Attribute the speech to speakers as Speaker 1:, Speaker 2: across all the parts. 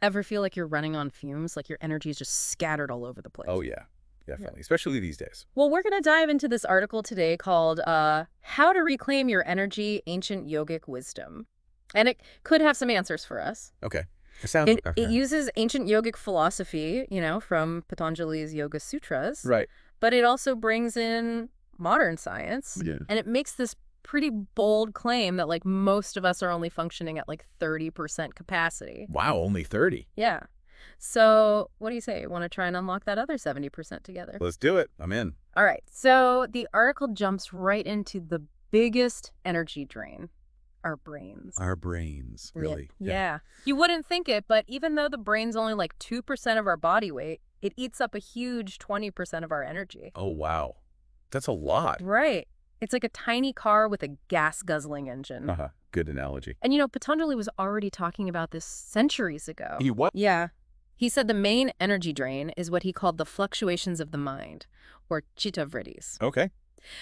Speaker 1: Ever feel like you're running on fumes, like your energy is just scattered all over the place?
Speaker 2: Oh, yeah,
Speaker 1: Yeah.
Speaker 2: definitely, especially these days.
Speaker 1: Well, we're going to dive into this article today called How to Reclaim Your Energy, Ancient Yogic Wisdom. And it could have some answers for us.
Speaker 2: Okay. It sounds
Speaker 1: It
Speaker 2: okay.
Speaker 1: uses ancient yogic philosophy, from Patanjali's Yoga Sutras,
Speaker 2: Right.
Speaker 1: but it also brings in modern science,
Speaker 2: Yeah.
Speaker 1: and it makes this pretty bold claim that like most of us are only functioning at like 30% capacity.
Speaker 2: Wow, only 30.
Speaker 1: Yeah. So what do you say? Want to try and unlock that other 70% together?
Speaker 2: Let's do it. I'm in.
Speaker 1: All right. So the article jumps right into the biggest energy drain, our brains.
Speaker 2: Our brains, really.
Speaker 1: Yeah. You wouldn't think it, but even though the brain's only like 2% of our body weight, it eats up a huge 20% of our energy.
Speaker 2: Oh, wow. That's a lot.
Speaker 1: Right. It's like a tiny car with a gas-guzzling engine.
Speaker 2: Uh-huh. Good analogy.
Speaker 1: And Patanjali was already talking about this centuries ago.
Speaker 2: He what?
Speaker 1: Yeah. He said the main energy drain is what he called the fluctuations of the mind, or chitta vrittis.
Speaker 2: Okay.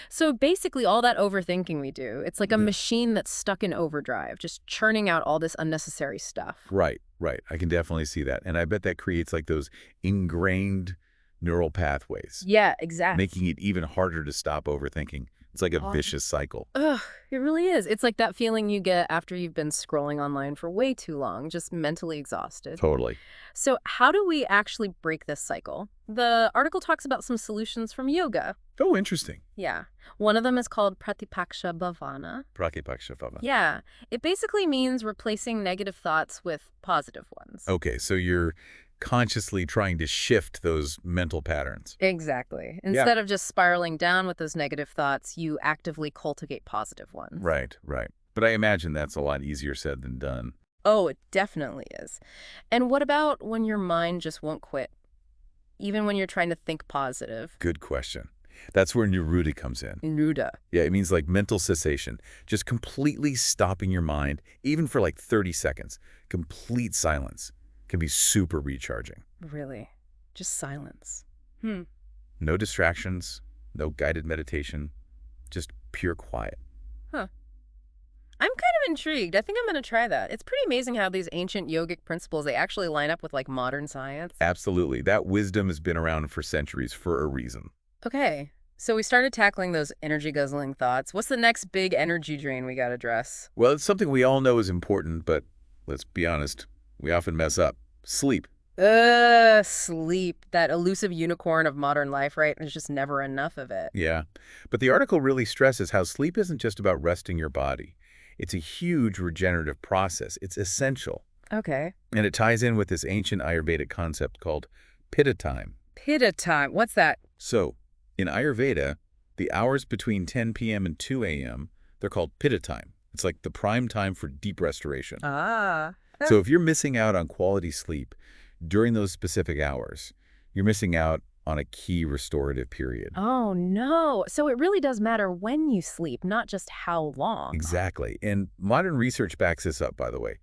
Speaker 1: So basically all that overthinking we do, it's like a machine that's stuck in overdrive, just churning out all this unnecessary stuff.
Speaker 2: Right, right. I can definitely see that. And I bet that creates like those ingrained neural pathways,
Speaker 1: Yeah, exactly.
Speaker 2: making it even harder to stop overthinking. It's like a vicious cycle.
Speaker 1: Ugh, it really is. It's like that feeling you get after you've been scrolling online for way too long, just mentally exhausted.
Speaker 2: Totally.
Speaker 1: So how do we actually break this cycle? The article talks about some solutions from yoga.
Speaker 2: Oh, interesting.
Speaker 1: Yeah. One of them is called pratipaksha bhavana.
Speaker 2: Prakipakshapava.
Speaker 1: Yeah. It basically means replacing negative thoughts with positive ones.
Speaker 2: Okay, so you're consciously trying to shift those mental patterns.
Speaker 1: Exactly. Instead of just spiraling down with those negative thoughts, you actively cultivate positive ones.
Speaker 2: Right, right. But I imagine that's a lot easier said than done.
Speaker 1: Oh, it definitely is. And what about when your mind just won't quit? Even when you're trying to think positive?
Speaker 2: Good question. That's where Niruddha comes in.
Speaker 1: Nuda.
Speaker 2: Yeah, it means like mental cessation, just completely stopping your mind, even for like 30 seconds. Complete silence can be super recharging.
Speaker 1: Really? Just silence.
Speaker 2: No distractions, no guided meditation, just pure quiet.
Speaker 1: Huh. I'm kind of intrigued. I think I'm going to try that. It's pretty amazing how these ancient yogic principles, they actually line up with like modern science.
Speaker 2: Absolutely. That wisdom has been around for centuries for a reason.
Speaker 1: Okay. So we started tackling those energy-guzzling thoughts. What's the next big energy drain we got to address?
Speaker 2: Well, it's something we all know is important, but let's be honest, we often mess up. Sleep.
Speaker 1: Sleep. That elusive unicorn of modern life, right? There's just never enough of it.
Speaker 2: Yeah. But the article really stresses how sleep isn't just about resting your body. It's a huge regenerative process. It's essential.
Speaker 1: Okay.
Speaker 2: And it ties in with this ancient Ayurvedic concept called pitta time.
Speaker 1: Pitta time. What's that?
Speaker 2: So, in Ayurveda, the hours between 10 p.m. and 2 a.m., they're called pitta time. It's like the prime time for deep restoration.
Speaker 1: Ah.
Speaker 2: So if you're missing out on quality sleep during those specific hours, you're missing out on a key restorative period.
Speaker 1: Oh, no. So it really does matter when you sleep, not just how long.
Speaker 2: Exactly. And modern research backs this up, by the way.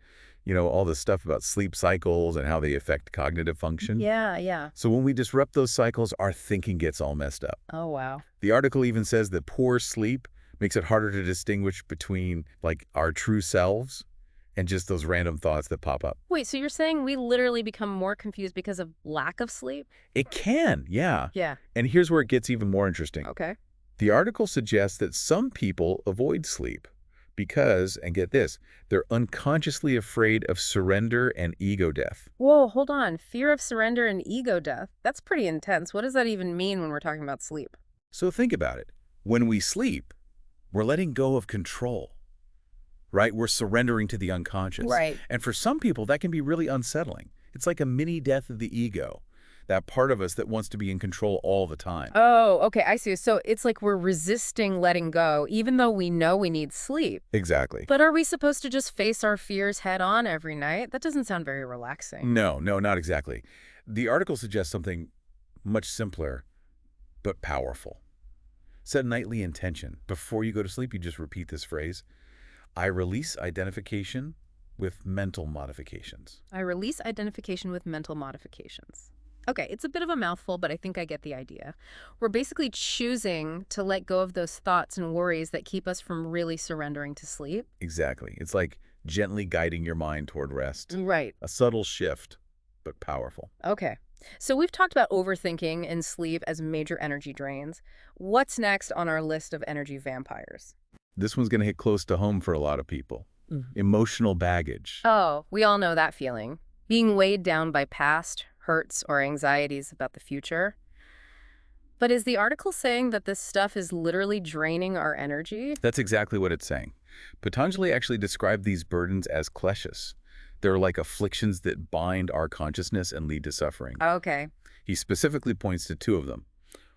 Speaker 2: You know, all this stuff about sleep cycles and how they affect cognitive function.
Speaker 1: Yeah, yeah.
Speaker 2: So when we disrupt those cycles, our thinking gets all messed up.
Speaker 1: Oh, wow.
Speaker 2: The article even says that poor sleep makes it harder to distinguish between, like, our true selves and just those random thoughts that pop up.
Speaker 1: Wait, so you're saying we literally become more confused because of lack of sleep?
Speaker 2: It can, yeah.
Speaker 1: Yeah.
Speaker 2: And here's where it gets even more interesting.
Speaker 1: Okay.
Speaker 2: The article suggests that some people avoid sleep because, and get this, they're unconsciously afraid of surrender and ego death.
Speaker 1: Whoa, hold on. Fear of surrender and ego death. That's pretty intense. What does that even mean when we're talking about sleep?
Speaker 2: So think about it. When we sleep, we're letting go of control, right? We're surrendering to the unconscious.
Speaker 1: Right.
Speaker 2: And for some people, that can be really unsettling. It's like a mini death of the ego, that part of us that wants to be in control all the time.
Speaker 1: Oh, okay, I see. So it's like we're resisting letting go, even though we know we need sleep.
Speaker 2: Exactly.
Speaker 1: But are we supposed to just face our fears head on every night? That doesn't sound very relaxing.
Speaker 2: No, not exactly. The article suggests something much simpler, but powerful. Set nightly intention. Before you go to sleep, you just repeat this phrase. I release identification with mental modifications.
Speaker 1: I release identification with mental modifications. Okay, it's a bit of a mouthful, but I think I get the idea. We're basically choosing to let go of those thoughts and worries that keep us from really surrendering to sleep.
Speaker 2: Exactly. It's like gently guiding your mind toward rest.
Speaker 1: Right.
Speaker 2: A subtle shift, but powerful.
Speaker 1: Okay. So we've talked about overthinking and sleep as major energy drains. What's next on our list of energy vampires?
Speaker 2: This one's going to hit close to home for a lot of people. Emotional baggage.
Speaker 1: Oh, we all know that feeling. Being weighed down by past hurts or anxieties about the future. But is the article saying that this stuff is literally draining our energy?
Speaker 2: That's exactly what it's saying. Patanjali actually described these burdens as kleshas. They're like afflictions that bind our consciousness and lead to suffering.
Speaker 1: Okay.
Speaker 2: He specifically points to two of them,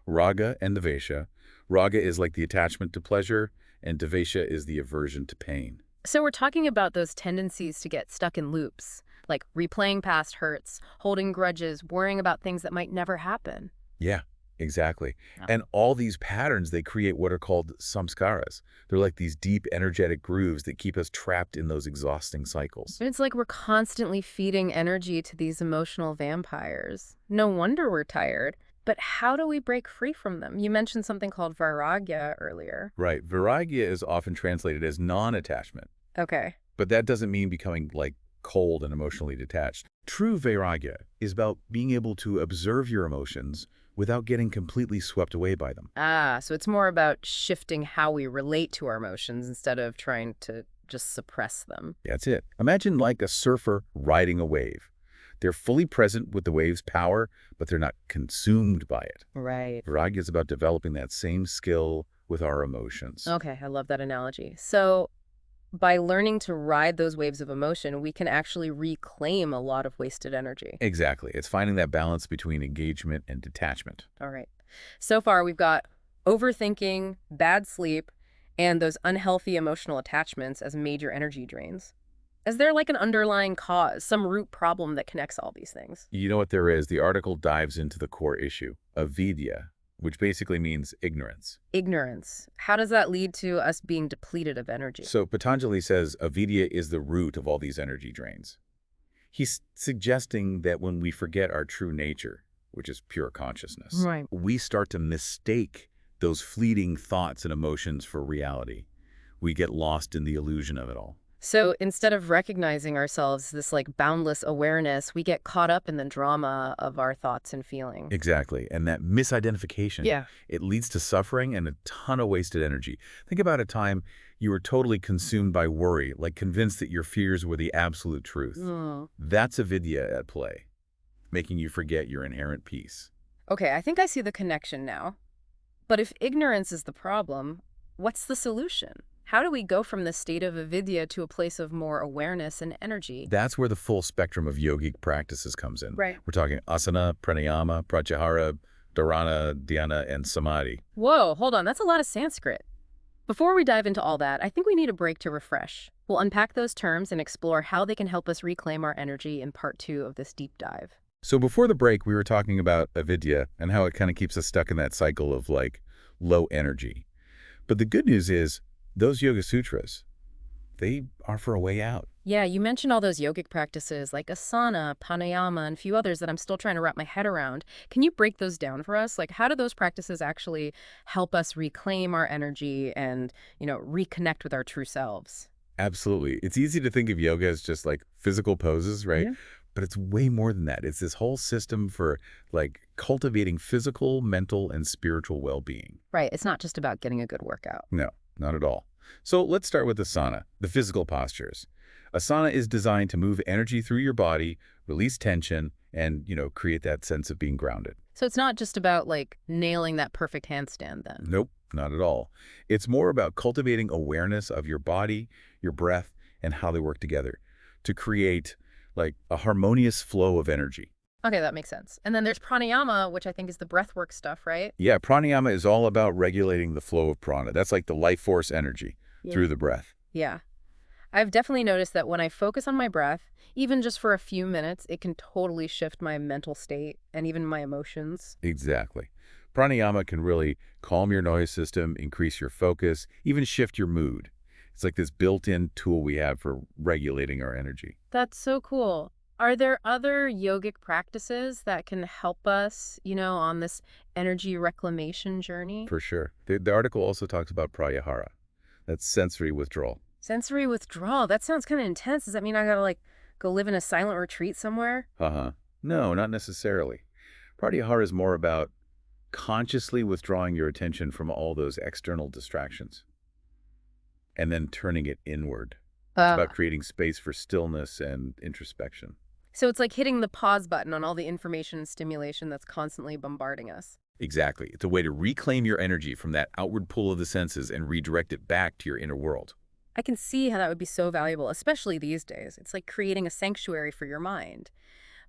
Speaker 2: raga and devesha. Raga is like the attachment to pleasure, and devesha is the aversion to pain.
Speaker 1: So we're talking about those tendencies to get stuck in loops, like replaying past hurts, holding grudges, worrying about things that might never happen.
Speaker 2: Yeah, exactly.
Speaker 1: Yeah.
Speaker 2: And all these patterns, they create what are called samskaras. They're like these deep energetic grooves that keep us trapped in those exhausting cycles.
Speaker 1: It's like we're constantly feeding energy to these emotional vampires. No wonder we're tired. But how do we break free from them? You mentioned something called vairagya earlier.
Speaker 2: Right. Vairagya is often translated as non-attachment,
Speaker 1: Okay.
Speaker 2: but that doesn't mean becoming like cold and emotionally detached. True vairagya is about being able to observe your emotions without getting completely swept away by them.
Speaker 1: Ah, so it's more about shifting how we relate to our emotions instead of trying to just suppress them.
Speaker 2: That's it. Imagine like a surfer riding a wave. They're fully present with the wave's power, but they're not consumed by it.
Speaker 1: Right.
Speaker 2: Vairagya is about developing that same skill with our emotions.
Speaker 1: Okay, I love that analogy. So by learning to ride those waves of emotion, we can actually reclaim a lot of wasted energy.
Speaker 2: Exactly. It's finding that balance between engagement and detachment.
Speaker 1: All right. So far, we've got overthinking, bad sleep, and those unhealthy emotional attachments as major energy drains. Is there like an underlying cause, some root problem that connects all these things?
Speaker 2: You know what there is? The article dives into the core issue, avidya, which basically means ignorance.
Speaker 1: Ignorance. How does that lead to us being depleted of energy?
Speaker 2: So Patanjali says avidya is the root of all these energy drains. He's suggesting that when we forget our true nature, which is pure consciousness,
Speaker 1: Right.
Speaker 2: we start to mistake those fleeting thoughts and emotions for reality. We get lost in the illusion of it all.
Speaker 1: So instead of recognizing ourselves, this like boundless awareness, we get caught up in the drama of our thoughts and feelings.
Speaker 2: Exactly. And that misidentification,
Speaker 1: Yeah.
Speaker 2: it leads to suffering and a ton of wasted energy. Think about a time you were totally consumed by worry, like convinced that your fears were the absolute truth.
Speaker 1: Mm.
Speaker 2: That's avidya at play, making you forget your inherent peace.
Speaker 1: Okay, I think I see the connection now. But if ignorance is the problem, what's the solution? How do we go from the state of avidya to a place of more awareness and energy?
Speaker 2: That's where the full spectrum of yogic practices comes in.
Speaker 1: Right.
Speaker 2: We're talking asana, pranayama, pratyahara, dharana, dhyana, and samadhi.
Speaker 1: Whoa, hold on, that's a lot of Sanskrit. Before we dive into all that, I think we need a break to refresh. We'll unpack those terms and explore how they can help us reclaim our energy in part 2 of this deep dive.
Speaker 2: So before the break, we were talking about avidya and how it kind of keeps us stuck in that cycle of like low energy. But the good news is those yoga sutras, they are for a way out.
Speaker 1: Yeah, you mentioned all those yogic practices like asana, pranayama, and a few others that I'm still trying to wrap my head around. Can you break those down for us? Like, how do those practices actually help us reclaim our energy and, reconnect with our true selves?
Speaker 2: Absolutely. It's easy to think of yoga as just like physical poses, right?
Speaker 1: Yeah.
Speaker 2: But it's way more than that. It's this whole system for like cultivating physical, mental, and spiritual well-being.
Speaker 1: Right. It's not just about getting a good workout.
Speaker 2: No, not at all. So let's start with asana, the physical postures. Asana is designed to move energy through your body, release tension, and, create that sense of being grounded.
Speaker 1: So it's not just about like nailing that perfect handstand then.
Speaker 2: Nope, not at all. It's more about cultivating awareness of your body, your breath, and how they work together to create like a harmonious flow of energy.
Speaker 1: Okay, that makes sense. And then there's pranayama, which I think is the breathwork stuff, right?
Speaker 2: Yeah, pranayama is all about regulating the flow of prana. That's like the life force energy through the breath.
Speaker 1: Yeah. I've definitely noticed that when I focus on my breath, even just for a few minutes, it can totally shift my mental state and even my emotions.
Speaker 2: Exactly. Pranayama can really calm your nervous system, increase your focus, even shift your mood. It's like this built-in tool we have for regulating our energy.
Speaker 1: That's so cool. Are there other yogic practices that can help us, on this energy reclamation journey?
Speaker 2: For sure. The article also talks about pratyahara. That's sensory withdrawal.
Speaker 1: Sensory withdrawal. That sounds kind of intense. Does that mean I gotta go live in a silent retreat somewhere?
Speaker 2: Uh-huh. No, not necessarily. Pratyahara is more about consciously withdrawing your attention from all those external distractions and then turning it inward. It's about
Speaker 1: Ah,
Speaker 2: creating space for stillness and introspection.
Speaker 1: so it's like hitting the pause button on all the information and stimulation that's constantly bombarding us.
Speaker 2: Exactly. It's a way to reclaim your energy from that outward pull of the senses and redirect it back to your inner world.
Speaker 1: I can see how that would be so valuable, especially these days. It's like creating a sanctuary for your mind.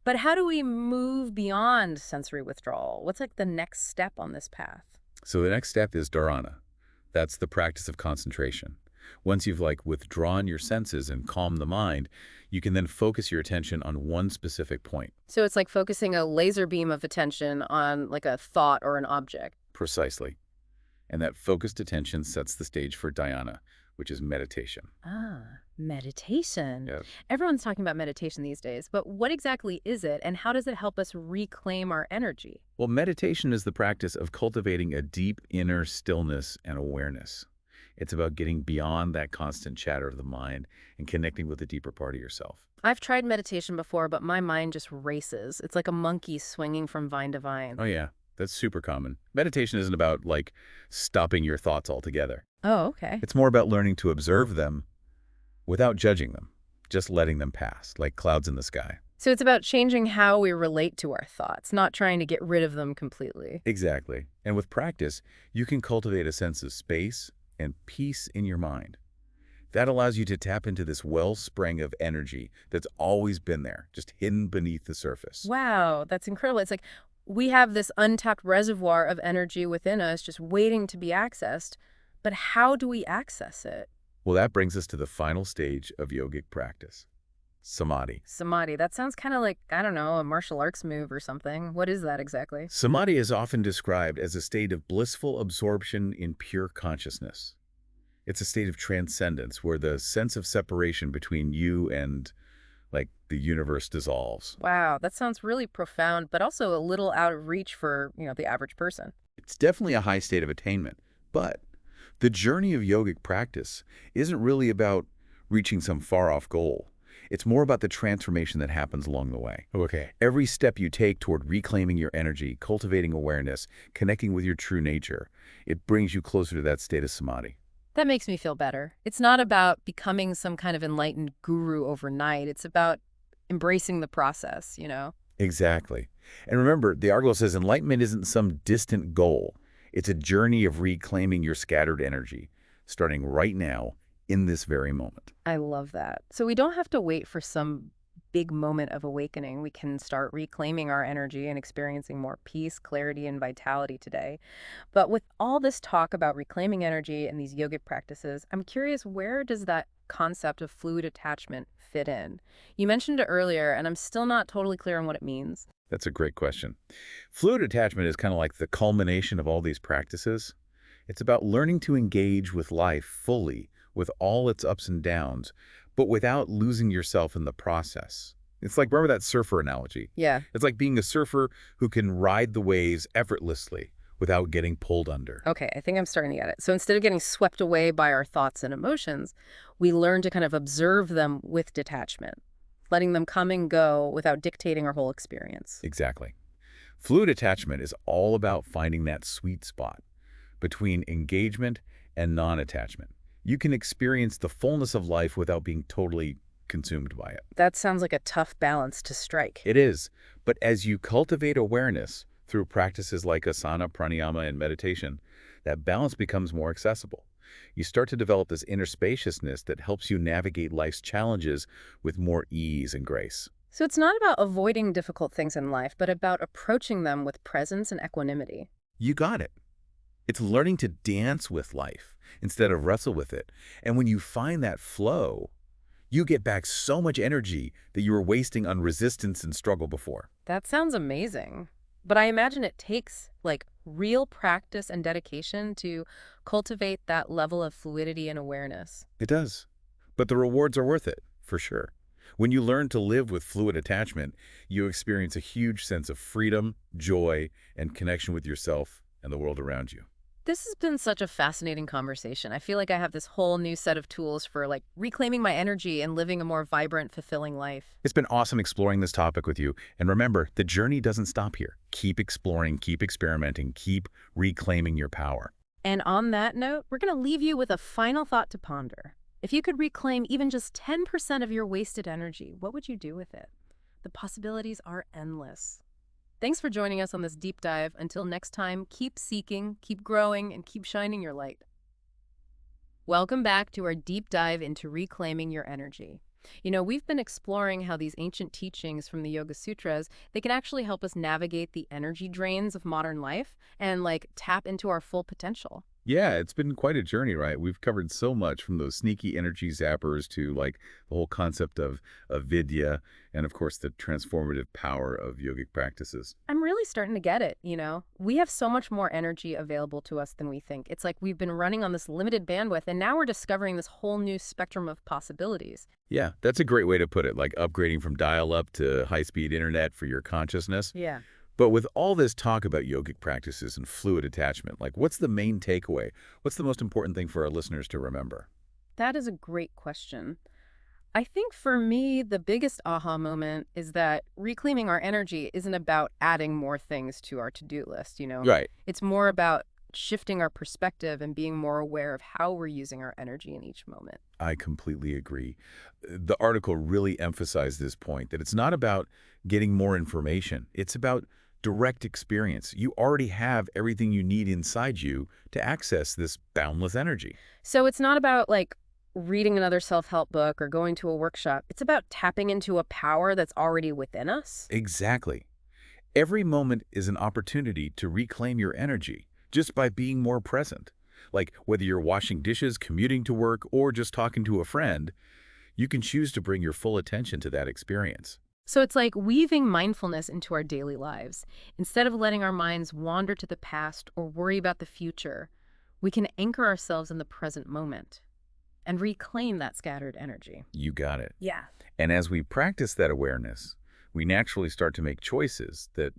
Speaker 1: But how do we move beyond sensory withdrawal? What's like the next step on this path?
Speaker 2: So the next step is dharana. That's the practice of concentration. Once you've withdrawn your senses and calmed the mind, you can then focus your attention on one specific point.
Speaker 1: So it's like focusing a laser beam of attention on like a thought or an object.
Speaker 2: Precisely. And that focused attention sets the stage for dhyana, which is meditation.
Speaker 1: Ah, meditation.
Speaker 2: Yeah.
Speaker 1: Everyone's talking about meditation these days, but what exactly is it and how does it help us reclaim our energy?
Speaker 2: Well, meditation is the practice of cultivating a deep inner stillness and awareness. It's about getting beyond that constant chatter of the mind and connecting with a deeper part of yourself.
Speaker 1: I've tried meditation before, but my mind just races. It's like a monkey swinging from vine to vine.
Speaker 2: Oh yeah, that's super common. Meditation isn't about stopping your thoughts altogether.
Speaker 1: Oh, okay.
Speaker 2: It's more about learning to observe them without judging them, just letting them pass, like clouds in the sky.
Speaker 1: So it's about changing how we relate to our thoughts, not trying to get rid of them completely.
Speaker 2: Exactly. And with practice, you can cultivate a sense of space and peace in your mind. That allows you to tap into this wellspring of energy that's always been there, just hidden beneath the surface.
Speaker 1: Wow, that's incredible. It's like we have this untapped reservoir of energy within us just waiting to be accessed. But how do we access it?
Speaker 2: Well, that brings us to the final stage of yogic practice, samadhi.
Speaker 1: Samadhi, that sounds kind of like, I don't know, a martial arts move or something. What is that exactly?
Speaker 2: Samadhi is often described as a state of blissful absorption in pure consciousness. It's a state of transcendence where the sense of separation between you and, the universe dissolves.
Speaker 1: Wow, that sounds really profound, but also a little out of reach for, the average person.
Speaker 2: It's definitely a high state of attainment, but the journey of yogic practice isn't really about reaching some far-off goal. It's more about the transformation that happens along the way. Okay. Every step you take toward reclaiming your energy, cultivating awareness, connecting with your true nature, it brings you closer to that state of samadhi.
Speaker 1: That makes me feel better. It's not about becoming some kind of enlightened guru overnight. It's about embracing the process.
Speaker 2: Exactly. And remember, the article says enlightenment isn't some distant goal. It's a journey of reclaiming your scattered energy, starting right now, in this very moment.
Speaker 1: I love that. So we don't have to wait for some big moment of awakening. We can start reclaiming our energy and experiencing more peace, clarity, and vitality today. But with all this talk about reclaiming energy and these yogic practices, I'm curious, where does that concept of fluid attachment fit in? You mentioned it earlier, and I'm still not totally clear on what it means.
Speaker 2: That's a great question. Fluid attachment is kind of like the culmination of all these practices. It's about learning to engage with life fully, with all its ups and downs, but without losing yourself in the process. It's like, remember that surfer analogy?
Speaker 1: Yeah.
Speaker 2: It's like being a surfer who can ride the waves effortlessly without getting pulled under.
Speaker 1: Okay, I think I'm starting to get it. So instead of getting swept away by our thoughts and emotions, we learn to kind of observe them with detachment, letting them come and go without dictating our whole experience.
Speaker 2: Exactly. Fluid attachment is all about finding that sweet spot between engagement and non-attachment. You can experience the fullness of life without being totally consumed by it.
Speaker 1: That sounds like a tough balance to strike.
Speaker 2: It is, but as you cultivate awareness through practices like asana, pranayama, and meditation, that balance becomes more accessible. You start to develop this inner spaciousness that helps you navigate life's challenges with more ease and grace.
Speaker 1: So it's not about avoiding difficult things in life, but about approaching them with presence and equanimity.
Speaker 2: You got it. It's learning to dance with life instead of wrestle with it. And when you find that flow, you get back so much energy that you were wasting on resistance and struggle before.
Speaker 1: That sounds amazing. But I imagine it takes like real practice and dedication to cultivate that level of fluidity and awareness.
Speaker 2: It does. But the rewards are worth it, for sure. When you learn to live with fluid attachment, you experience a huge sense of freedom, joy, and connection with yourself and the world around you.
Speaker 1: This has been such a fascinating conversation. I feel like I have this whole new set of tools for like reclaiming my energy and living a more vibrant, fulfilling life.
Speaker 2: It's been awesome exploring this topic with you. And remember, the journey doesn't stop here. Keep exploring, keep experimenting, keep reclaiming your power.
Speaker 1: And on that note, we're going to leave you with a final thought to ponder. If you could reclaim even just 10% of your wasted energy, what would you do with it? The possibilities are endless. Thanks for joining us on this deep dive. Until next time, keep seeking, keep growing, and keep shining your light. Welcome back to our deep dive into reclaiming your energy. We've been exploring how these ancient teachings from the Yoga Sutras, they can actually help us navigate the energy drains of modern life and like tap into our full potential.
Speaker 2: Yeah, it's been quite a journey, right? We've covered so much from those sneaky energy zappers to like the whole concept of vidya and of course the transformative power of yogic practices.
Speaker 1: I'm really starting to get it. We have so much more energy available to us than we think. It's like we've been running on this limited bandwidth, and now we're discovering this whole new spectrum of possibilities.
Speaker 2: Yeah, that's a great way to put it, like upgrading from dial-up to high-speed internet for your consciousness.
Speaker 1: Yeah.
Speaker 2: But with all this talk about yogic practices and fluid attachment, like what's the main takeaway? What's the most important thing for our listeners to remember?
Speaker 1: That is a great question. I think for me, the biggest aha moment is that reclaiming our energy isn't about adding more things to our to-do list.
Speaker 2: Right.
Speaker 1: It's more about shifting our perspective and being more aware of how we're using our energy in each moment.
Speaker 2: I completely agree. The article really emphasized this point, that it's not about getting more information. It's about direct experience. You already have everything you need inside you to access this boundless energy.
Speaker 1: So it's not about like reading another self-help book or going to a workshop. It's about tapping into a power that's already within us.
Speaker 2: Exactly. Every moment is an opportunity to reclaim your energy just by being more present. Like whether you're washing dishes, commuting to work, or just talking to a friend, you can choose to bring your full attention to that experience.
Speaker 1: So it's like weaving mindfulness into our daily lives. Instead of letting our minds wander to the past or worry about the future, we can anchor ourselves in the present moment and reclaim that scattered energy.
Speaker 2: You got it.
Speaker 1: Yeah.
Speaker 2: And as we practice that awareness, we naturally start to make choices that,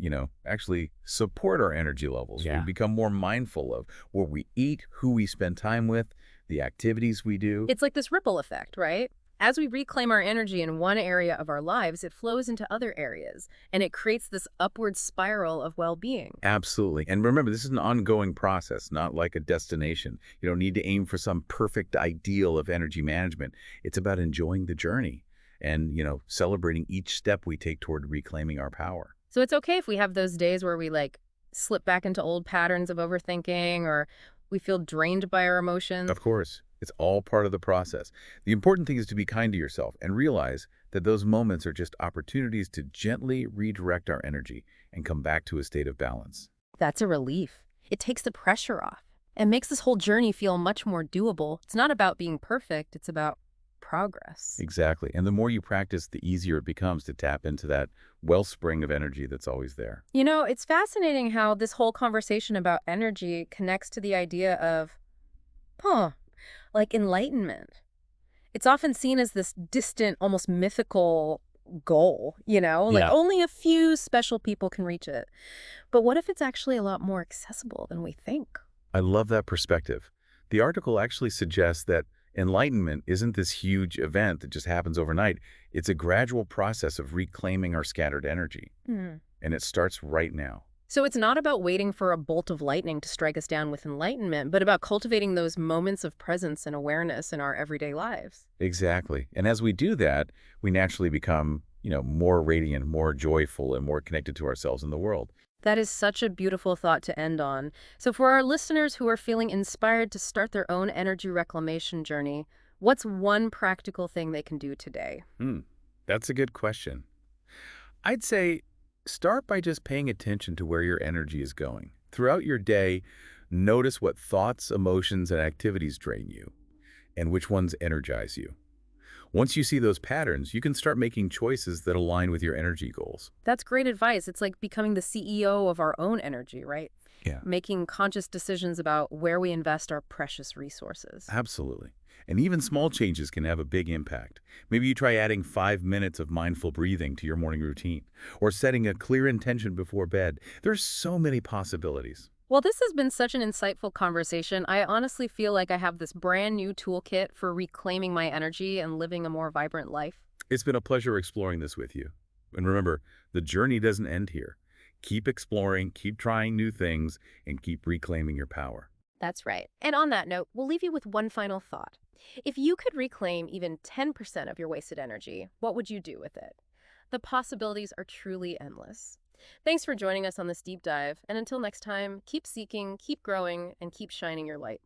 Speaker 2: actually support our energy levels.
Speaker 1: Yeah.
Speaker 2: We become more mindful of what we eat, who we spend time with, the activities we do.
Speaker 1: It's like this ripple effect, right? As we reclaim our energy in one area of our lives, it flows into other areas, and it creates this upward spiral of well-being.
Speaker 2: Absolutely. And remember, this is an ongoing process, not like a destination. You don't need to aim for some perfect ideal of energy management. It's about enjoying the journey and, celebrating each step we take toward reclaiming our power.
Speaker 1: So it's okay if we have those days where we like slip back into old patterns of overthinking or we feel drained by our emotions.
Speaker 2: Of course, it's all part of the process. The important thing is to be kind to yourself and realize that those moments are just opportunities to gently redirect our energy and come back to a state of balance.
Speaker 1: That's a relief. It takes the pressure off and makes this whole journey feel much more doable. It's not about being perfect, it's about progress.
Speaker 2: Exactly. And the more you practice, the easier it becomes to tap into that wellspring of energy that's always there.
Speaker 1: It's fascinating how this whole conversation about energy connects to the idea of, like enlightenment. It's often seen as this distant, almost mythical goal, like
Speaker 2: Yeah.
Speaker 1: only a few special people can reach it. But what if it's actually a lot more accessible than we think?
Speaker 2: I love that perspective. The article actually suggests that enlightenment isn't this huge event that just happens overnight. It's a gradual process of reclaiming our scattered energy.
Speaker 1: Hmm.
Speaker 2: And it starts right now.
Speaker 1: So it's not about waiting for a bolt of lightning to strike us down with enlightenment, but about cultivating those moments of presence and awareness in our everyday lives.
Speaker 2: Exactly. And as we do that, we naturally become, more radiant, more joyful, and more connected to ourselves and the world.
Speaker 1: That is such a beautiful thought to end on. So for our listeners who are feeling inspired to start their own energy reclamation journey, what's one practical thing they can do today?
Speaker 2: That's a good question. I'd say start by just paying attention to where your energy is going. Throughout your day, notice what thoughts, emotions, and activities drain you, and which ones energize you. Once you see those patterns, you can start making choices that align with your energy goals.
Speaker 1: That's great advice. It's like becoming the CEO of our own energy, right?
Speaker 2: Yeah.
Speaker 1: Making conscious decisions about where we invest our precious resources.
Speaker 2: Absolutely. And even small changes can have a big impact. Maybe you try adding 5 minutes of mindful breathing to your morning routine, or setting a clear intention before bed. There's so many possibilities.
Speaker 1: Well, this has been such an insightful conversation. I honestly feel like I have this brand new toolkit for reclaiming my energy and living a more vibrant life.
Speaker 2: It's been a pleasure exploring this with you. And remember, the journey doesn't end here. Keep exploring, keep trying new things, and keep reclaiming your power.
Speaker 1: That's right. And on that note, we'll leave you with one final thought. If you could reclaim even 10% of your wasted energy, what would you do with it? The possibilities are truly endless. Thanks for joining us on this deep dive, and until next time, keep seeking, keep growing, and keep shining your light.